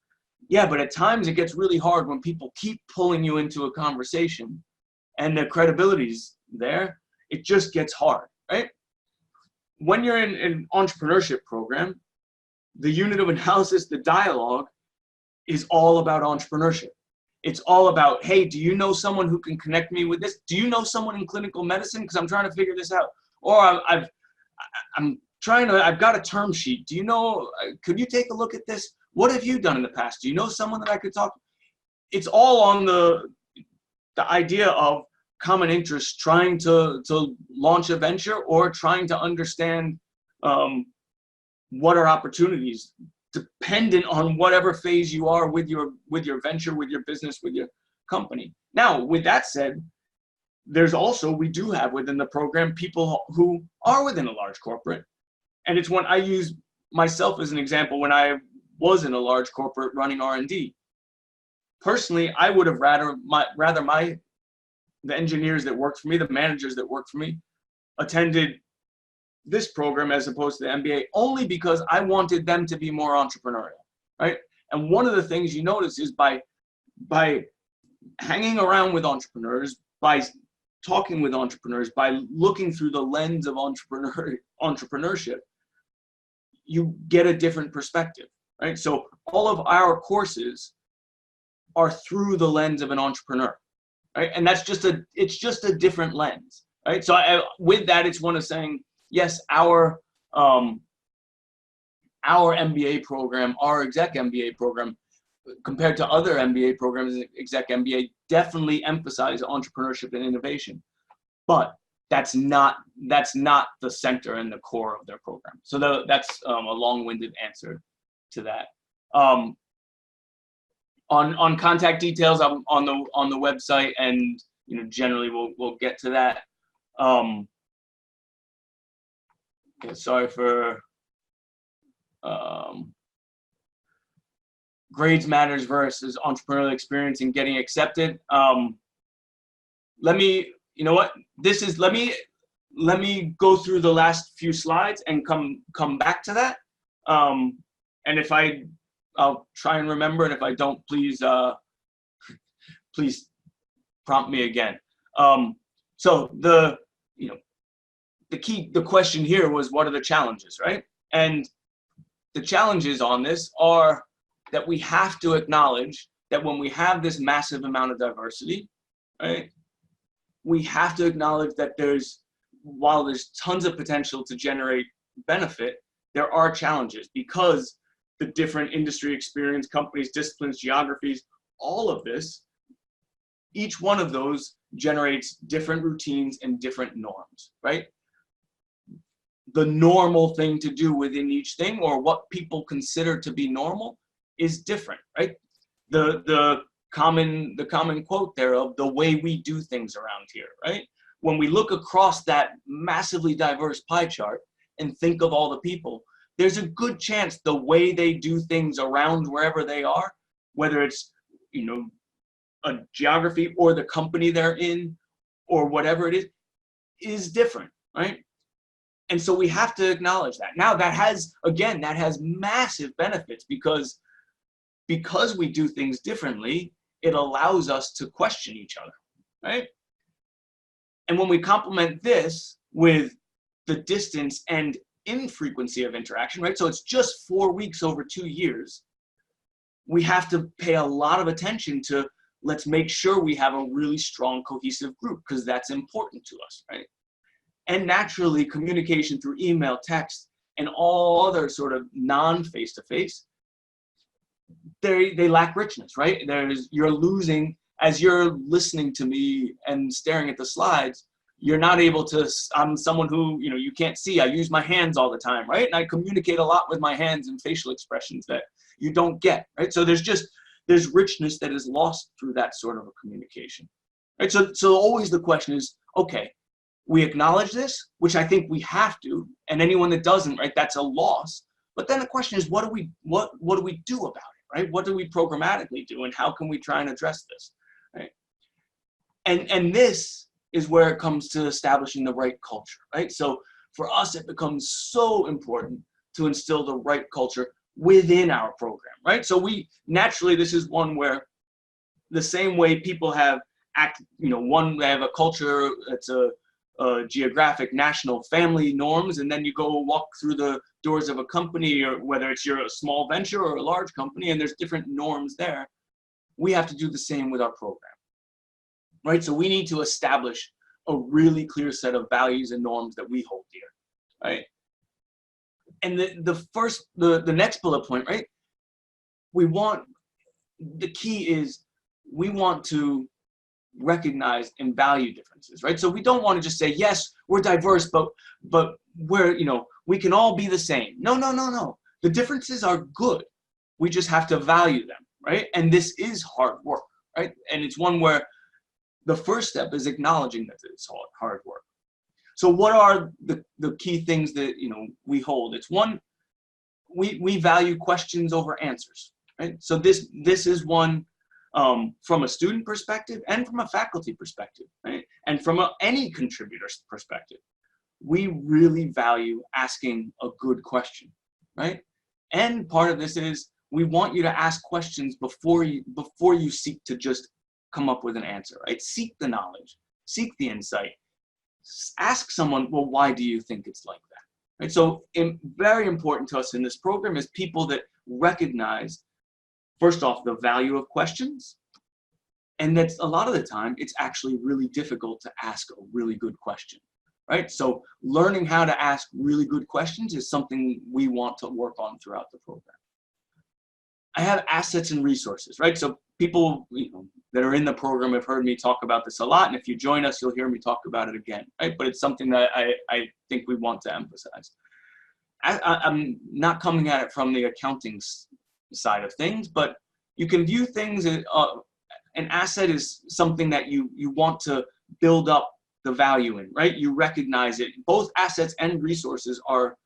Yeah, but at times it gets really hard when people keep pulling you into a conversation and the credibility's there. It just gets hard, right? When you're in an entrepreneurship program, the unit of analysis, the dialogue, is all about entrepreneurship. It's all about, hey, do you know someone who can connect me with this? Do you know someone in clinical medicine? Because I'm trying to figure this out. Or I've got a term sheet. Do you know, could you take a look at this? What have you done in the past? Do you know someone that I could talk to? It's all on the idea of common interest, trying to launch a venture or trying to understand what are opportunities dependent on whatever phase you are with your venture, with your business, with your company. Now, with that said, there's also, we do have within the program people who are within a large corporate. And it's when I use myself as an example, when I was in a large corporate running R&D. Personally, I would have rather the engineers that worked for me, the managers that worked for me, attended this program as opposed to the MBA, only because I wanted them to be more entrepreneurial, right? And one of the things you notice is by hanging around with entrepreneurs, by talking with entrepreneurs, by looking through the lens of entrepreneurship, you get a different perspective, right? So all of our courses are through the lens of an entrepreneur, right? And that's it's just a different lens, right? So with that, it's one of saying, yes, our MBA program, our exec MBA program, compared to other MBA programs, exec MBA definitely emphasize entrepreneurship and innovation, but that's not the center and the core of their program. So that's a long-winded answer to that. On contact details, I'm on the website, and generally we'll get to that. Yeah, sorry for grades matters versus entrepreneurial experience and getting accepted. Let me go through the last few slides and come back to that. And if I'll try and remember, and if I don't, please prompt me again. So the question here was, what are the challenges, right? And the challenges on this are that we have to acknowledge that when we have this massive amount of diversity, right, we have to acknowledge that while there's tons of potential to generate benefit, there are challenges because the different industry experience, companies, disciplines, geographies, all of this, each one of those generates different routines and different norms, right? The normal thing to do within each thing, or what people consider to be normal, is different, right? The common quote there of the way we do things around here, right? When we look across that massively diverse pie chart and think of all the people, there's a good chance the way they do things around wherever they are, whether it's a geography or the company they're in or whatever it is different, right? And so we have to acknowledge that. Now that has massive benefits because we do things differently, it allows us to question each other, right? And when we complement this with the distance and infrequency of interaction, right? So it's just 4 weeks over 2 years. We have to pay a lot of attention to, let's make sure we have a really strong, cohesive group, because that's important to us, right? And naturally, communication through email, text, and all other sort of non-face-to-face, they lack richness, right? You're losing, as you're listening to me and staring at the slides, you're not able to, I'm someone who, you can't see, I use my hands all the time, right? And I communicate a lot with my hands and facial expressions that you don't get, right? So there's richness that is lost through that sort of a communication, right? So always the question is, okay, we acknowledge this, which I think we have to, and anyone that doesn't, right, that's a loss. But then the question is, what do we do about it, right? What do we programmatically do, and how can we try and address this, right? And this is where it comes to establishing the right culture, right? So for us, it becomes so important to instill the right culture within our program, right? So this is one where the same way people have they have a culture, it's a geographic, national, family norms, and then you go walk through the doors of a company, or whether it's a small venture or a large company, and there's different norms there. We have to do the same with our program, right? So we need to establish a really clear set of values and norms that we hold dear, right? And the next bullet point, right? The key is we want to recognize and value differences, right? So we don't want to just say, yes, we're diverse, but we're, we can all be the same. No. The differences are good. We just have to value them, right? And this is hard work, right? And it's one where the first step is acknowledging that it's hard work. So what are the key things that, you know, we hold? It's one, we value questions over answers, right? So this is one from a student perspective and from a faculty perspective, right? And from any contributor's perspective. We really value asking a good question, right? And part of this is we want you to ask questions before you seek to just come up with an answer, right? Seek the knowledge, seek the insight. Ask someone, well, why do you think it's like that? Right? So very important to us in this program is people that recognize, first off, the value of questions. And that's a lot of the time, it's actually really difficult to ask a really good question, right? So learning how to ask really good questions is something we want to work on throughout the program. I have assets and resources, right? So people, you know, that are in the program have heard me talk about this a lot, and if you join us, you'll hear me talk about it again, right? But it's something that I think we want to emphasize. I'm not coming at it from the accounting side of things, but you can view things as an asset is something that you want to build up the value in, right? You recognize it. Both assets and resources are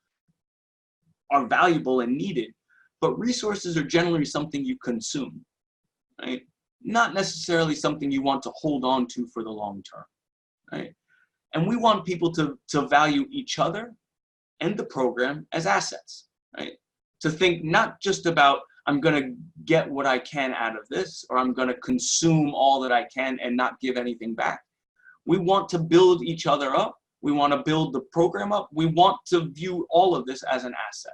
valuable and needed, but resources are generally something you consume, right? Not necessarily something you want to hold on to for the long term, right? And we want people to value each other and the program as assets, right? To think not just about, I'm going to get what I can out of this, or I'm going to consume all that I can and not give anything back. We want to build each other up. We want to build the program up. We want to view all of this as an asset.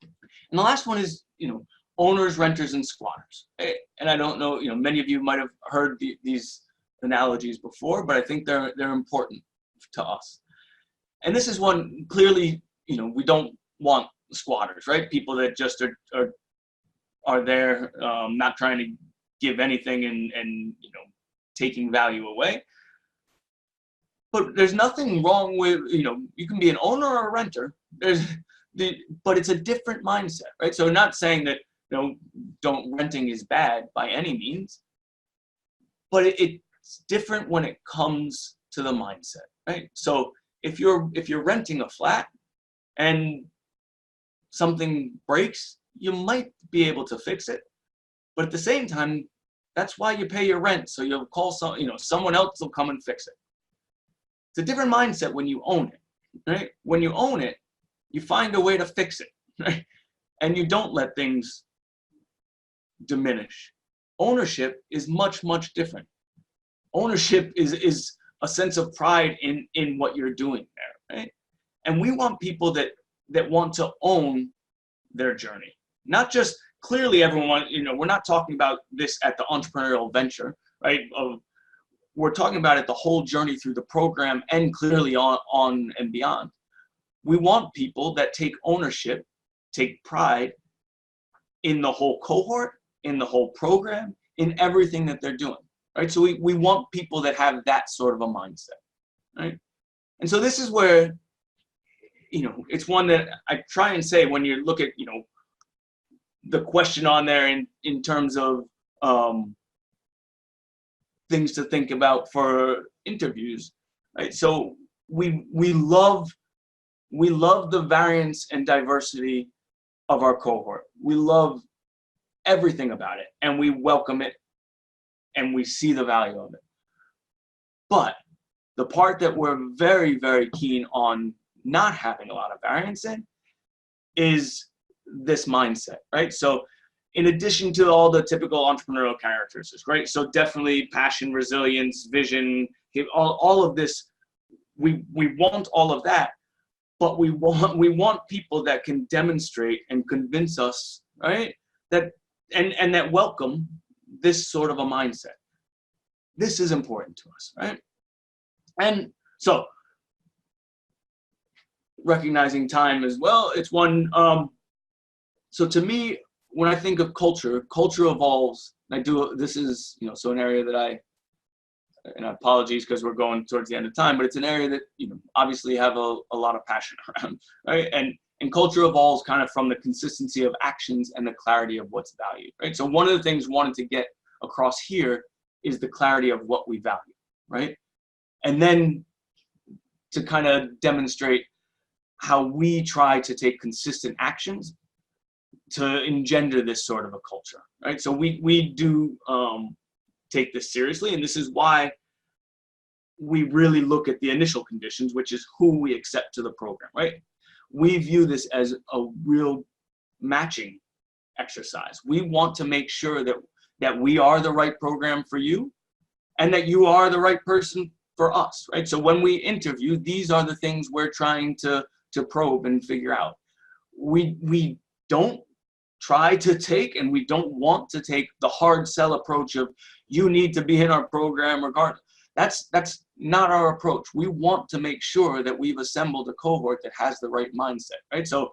And the last one is, you know, owners, renters, and squatters. And I don't know, you know, many of you might have heard these analogies before, but I think they're important to us. And this is one, clearly, you know, we don't want squatters, right? People that just are there, not trying to give anything and you know, taking value away. But there's nothing wrong with, you know, you can be an owner or a renter. But it's a different mindset, right? So not saying that, you know, renting is bad by any means, but it's different when it comes to the mindset, right? So if you're renting a flat and something breaks, you might be able to fix it, but at the same time, that's why you pay your rent. So you'll call someone else will come and fix it. It's a different mindset when you own it, right? When you own it, you find a way to fix it, right? And you don't let things diminish. Ownership is much, much different. Ownership is a sense of pride in what you're doing there, right? And we want people that want to own their journey. Not just, clearly everyone, you know, we're not talking about this at the entrepreneurial venture, right? We're talking about it the whole journey through the program and clearly on and beyond. We want people that take ownership, take pride in the whole cohort, in the whole program, in everything that they're doing, right? So we want people that have that sort of a mindset, right? And so this is where, you know, it's one that I try and say when you look at, you know, the question on there in terms of things to think about for interviews, right? So we love the variance and diversity of our cohort. We love everything about it, and we welcome it, and we see the value of it. But the part that we're very, very keen on not having a lot of variance in is this mindset, right? So in addition to all the typical entrepreneurial characteristics, right? So definitely passion, resilience, vision, all of this, we want all of that, but we want people that can demonstrate and convince us, right? That and that welcome this sort of a mindset. This is important to us, right? And so recognizing time as well, it's one, so to me, when I think of culture evolves. This is, you know, so an area that and apologies because we're going towards the end of time, but it's an area that, you know, obviously have a lot of passion around, right? And And culture evolves kind of from the consistency of actions and the clarity of what's valued, right? So one of the things we wanted to get across here is the clarity of what we value, right? And then to kind of demonstrate how we try to take consistent actions to engender this sort of a culture, right? So we do take this seriously, and this is why we really look at the initial conditions, which is who we accept to the program, right? We view this as a real matching exercise. We want to make sure that we are the right program for you and that you are the right person for us, right? So when we interview, these are the things we're trying to probe and figure out. We don't try to take, and we don't want to take the hard sell approach of you need to be in our program regardless. That's not our approach. We want to make sure that we've assembled a cohort that has the right mindset, right? So,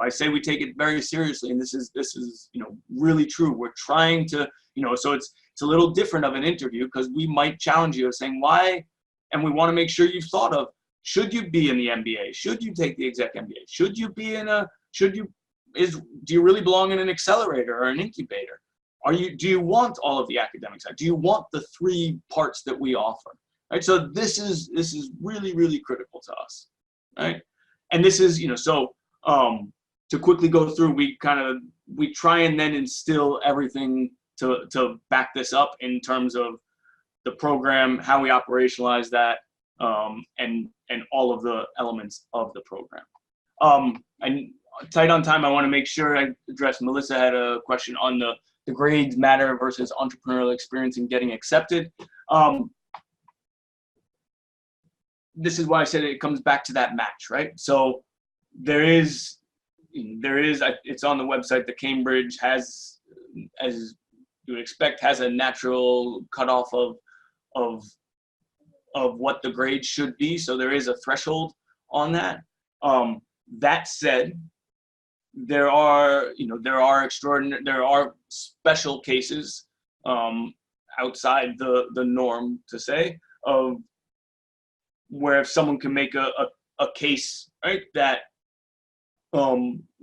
I say we take it very seriously, and this is really true. We're trying to, so it's a little different of an interview because we might challenge you of saying why, and we want to make sure you've thought of, should you be in the MBA? Should you take the exec MBA? Should you be in do you really belong in an accelerator or an incubator? Do you want all of the academic side? Do you want the 3 parts that we offer? Right. So this is really, really critical to us. Right. And this is, to quickly go through, we try and then instill everything to back this up in terms of the program, how we operationalize that, and all of the elements of the program. And tight on time, I want to make sure I address, Melissa had a question on the grades matter versus entrepreneurial experience in getting accepted. This is why I said it comes back to that match, right? So there is, it's on the website, the Cambridge has, as you would expect, has a natural cutoff of what the grade should be. So there is a threshold on that. That said, there are special cases outside the norm, to say, of where if someone can make a case, right, that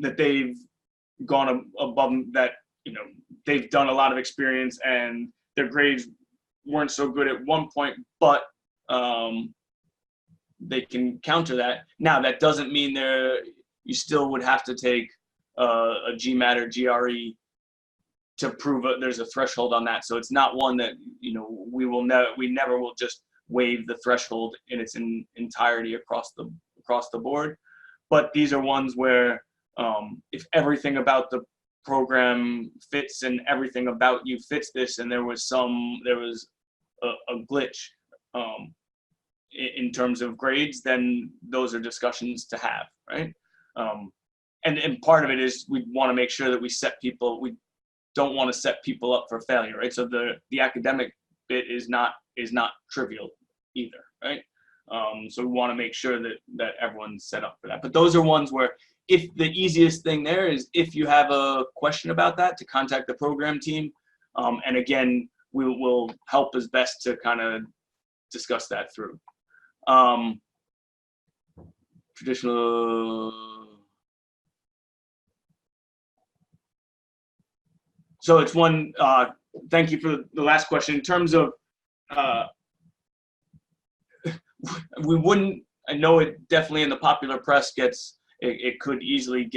they've gone above, that they've done a lot of experience and their grades weren't so good at one point, but they can counter that. Now that doesn't mean you still would have to take a GMAT or GRE to prove there's a threshold on that. So it's not one that we never will just waive the threshold in its entirety across the board. But these are ones where if everything about the program fits and everything about you fits this, and there was a glitch in terms of grades, then those are discussions to have, right? And part of it is we want to make sure that we don't want to set people up for failure, right? So the academic bit is not trivial either, right? So we want to make sure that everyone's set up for that. But those are ones where, if the easiest thing there is, if you have a question about that, to contact the program team. And again, we will help as best to kind of discuss that through. So it's one, thank you for the last question. In terms of, we wouldn't, I know it definitely in the popular press it could easily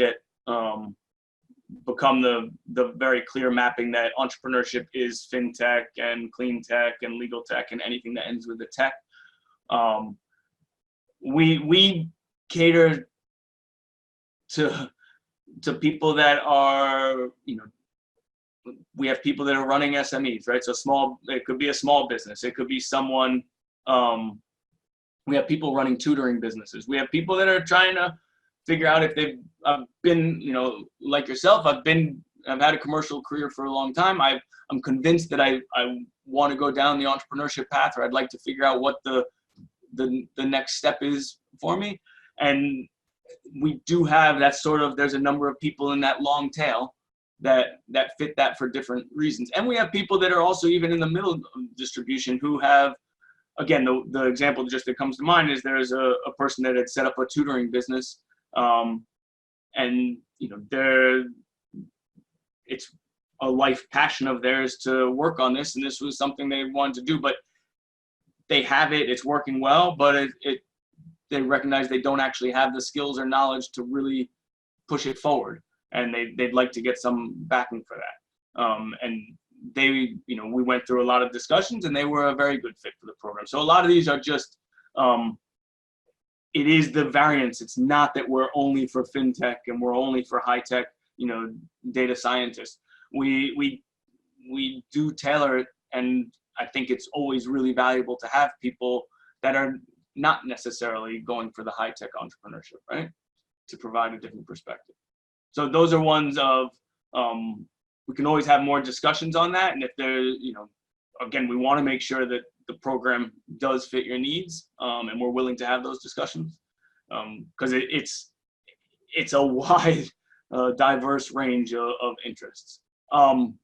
become the very clear mapping that entrepreneurship is fintech and clean tech and legal tech and anything that ends with a tech. We cater to people that are, we have people that are running SMEs, right? So it could be a small business. It could be someone, we have people running tutoring businesses. We have people that are trying to figure out if they've been, like yourself, I've had a commercial career for a long time. I'm convinced that I want to go down the entrepreneurship path, or I'd like to figure out what the next step is for me. And we do have that there's a number of people in that long tail that fit that for different reasons. And we have people that are also even in the middle distribution who have, again, the example just that comes to mind is there's a person that had set up a tutoring business, and it's a life passion of theirs to work on this, and this was something they wanted to do, but they have it, it's working well, but they recognize they don't actually have the skills or knowledge to really push it forward, and they'd like to get some backing for that. And we went through a lot of discussions, and they were a very good fit for the program. So a lot of these are just, it is the variance. It's not that we're only for fintech and we're only for high tech, data scientists. We do tailor it, and I think it's always really valuable to have people that are not necessarily going for the high tech entrepreneurship, right? To provide a different perspective. So those are ones of, we can always have more discussions on that. And if there, again, we want to make sure that the program does fit your needs, and we're willing to have those discussions, because it's a wide, diverse range of interests. On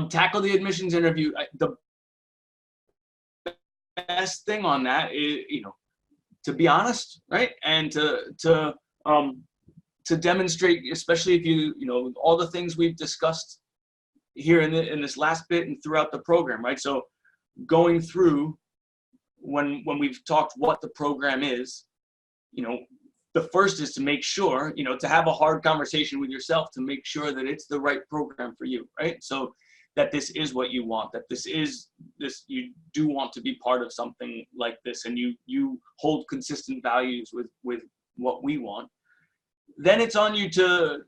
tackle the admissions interview, the best thing on that is, to be honest, right? And to demonstrate, especially if all the things we've discussed here in this last bit and throughout the program, right? So going through when we've talked what the program is, the first is to make sure, to have a hard conversation with yourself to make sure that it's the right program for you, right? So that this is what you want, that you do want to be part of something like this, and you hold consistent values with what we want. Then it's on you to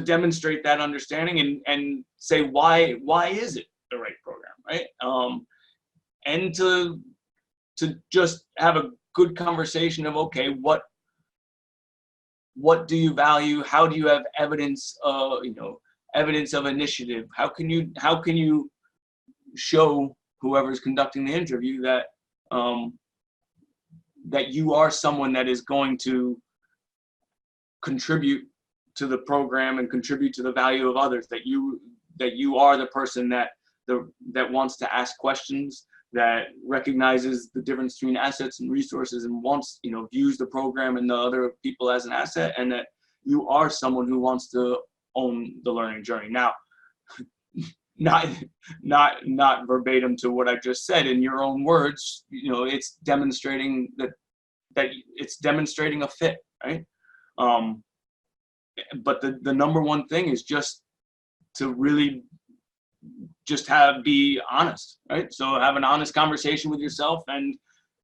demonstrate that understanding and say why is it the right program, right? And to just have a good conversation of, okay, what do you value? How do you have evidence evidence of initiative? How can you show whoever's conducting the interview that that you are someone that is going to contribute to the program and contribute to the value of others, that you are the person that wants to ask questions, that recognizes the difference between assets and resources, and wants, views the program and the other people as an asset, and that you are someone who wants to own the learning journey. Now, not verbatim to what I just said, in your own words, it's demonstrating that it's demonstrating a fit, right? But the number one thing is just to really just be honest, right? So have an honest conversation with yourself and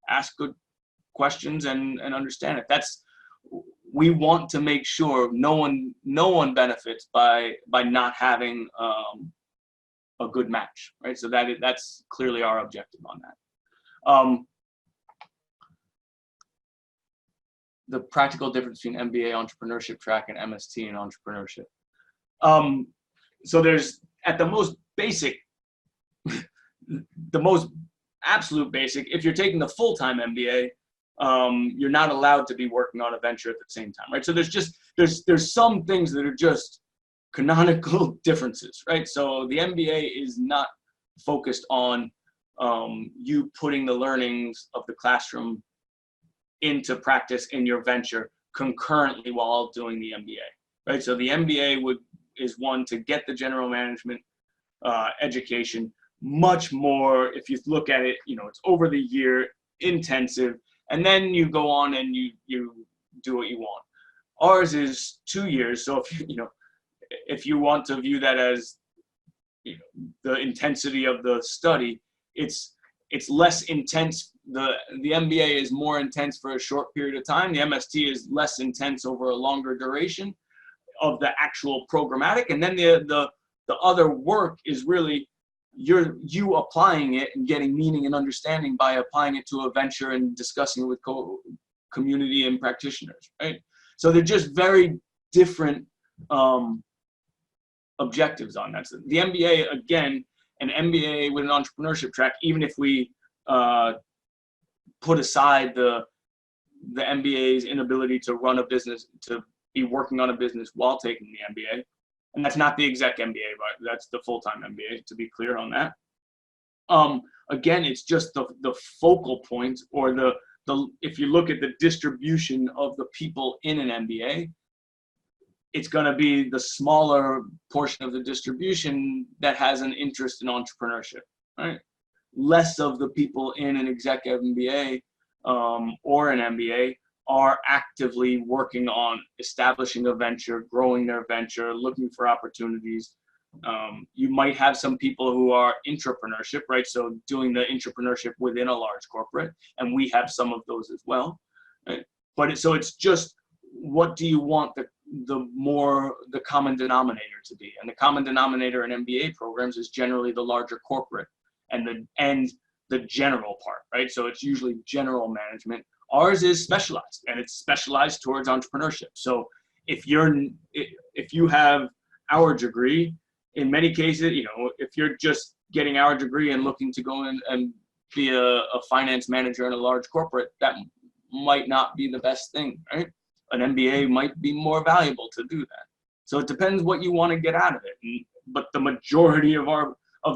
ask good questions and understand it. We want to make sure no one benefits by not having a good match, right? So that's clearly our objective on that. The practical difference between MBA entrepreneurship track and MST in entrepreneurship. So there's, at the most basic, the most absolute basic, if you're taking the full-time MBA, you're not allowed to be working on a venture at the same time, right? So there's some things that are just canonical differences, right? So the MBA is not focused on you putting the learnings of the classroom into practice in your venture concurrently while doing the MBA, right? So the MBA is one to get the general management education, much more, if you look at it, it's over the year, intensive, and then you go on and you do what you want. Ours is 2 years, so if you want to view that as the intensity of the study, it's less intense. The MBA is more intense for a short period of time. The MST is less intense over a longer duration of the actual programmatic, and then the other work is really you applying it and getting meaning and understanding by applying it to a venture and discussing it with community and practitioners, right? So they're just very different objectives on that. So the MBA, again, an MBA with an entrepreneurship track, even if we put aside the MBA's inability to run a business, to be working on a business while taking the MBA, and that's not the exec MBA, but that's the full-time MBA, to be clear on that. Again, it's just the focal point or the if you look at the distribution of the people in an MBA, it's going to be the smaller portion of the distribution that has an interest in entrepreneurship, right? Less of the people in an exec MBA or an MBA are actively working on establishing a venture, growing their venture, looking for opportunities. You might have some people who are intrapreneurship, right? So doing the entrepreneurship within a large corporate, and we have some of those as well. Right? But so it's just, what do you want the common denominator to be? And the common denominator in MBA programs is generally the larger corporate and the general part, right? So it's usually general management. Ours is specialized, and it's specialized towards entrepreneurship. So if you have our degree, in many cases, if you're just getting our degree and looking to go in and be a finance manager in a large corporate, that might not be the best thing, right? An MBA might be more valuable to do that. So it depends what you want to get out of it. But the majority of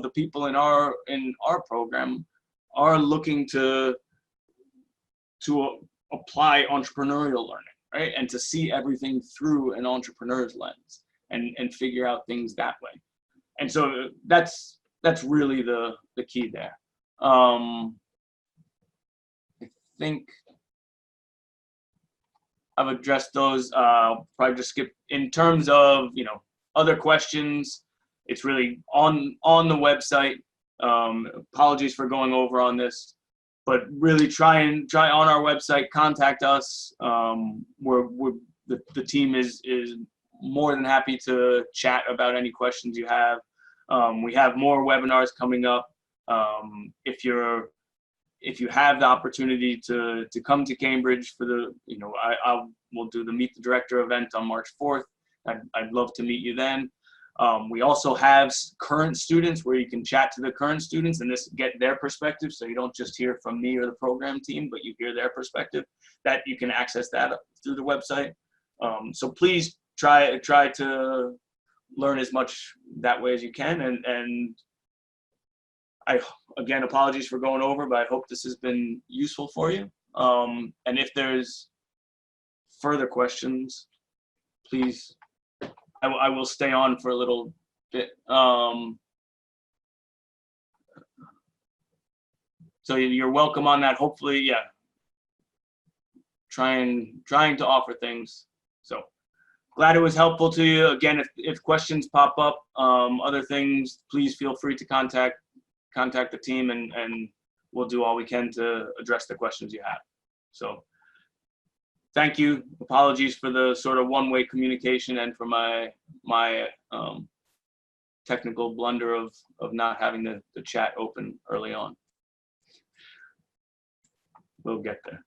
the people in our program are looking to apply entrepreneurial learning, right? And to see everything through an entrepreneur's lens and figure out things that way. And so that's really the key there. I think I've addressed those. Probably just skip in terms of other questions. It's really on the website. Apologies for going over on this, but really try on our website. Contact us. The team is more than happy to chat about any questions you have. We have more webinars coming up. If you have the opportunity to come to Cambridge for we'll do the Meet the Director event on March 4th. I'd love to meet you then. We also have current students where you can chat to the current students and get their perspective. So you don't just hear from me or the program team, but you hear their perspective. That you can access that through the website. So please try to learn as much that way as you can. And again, apologies for going over, but I hope this has been useful for you. And if there's further questions, please, I will stay on for a little bit. So you're welcome on that. Hopefully, yeah. Trying to offer things. So glad it was helpful to you. Again, if questions pop up, other things, please feel free to contact the team, and we'll do all we can to address the questions you have. So thank you. Apologies for the sort of one-way communication and for my technical blunder of not having the chat open early on. We'll get there.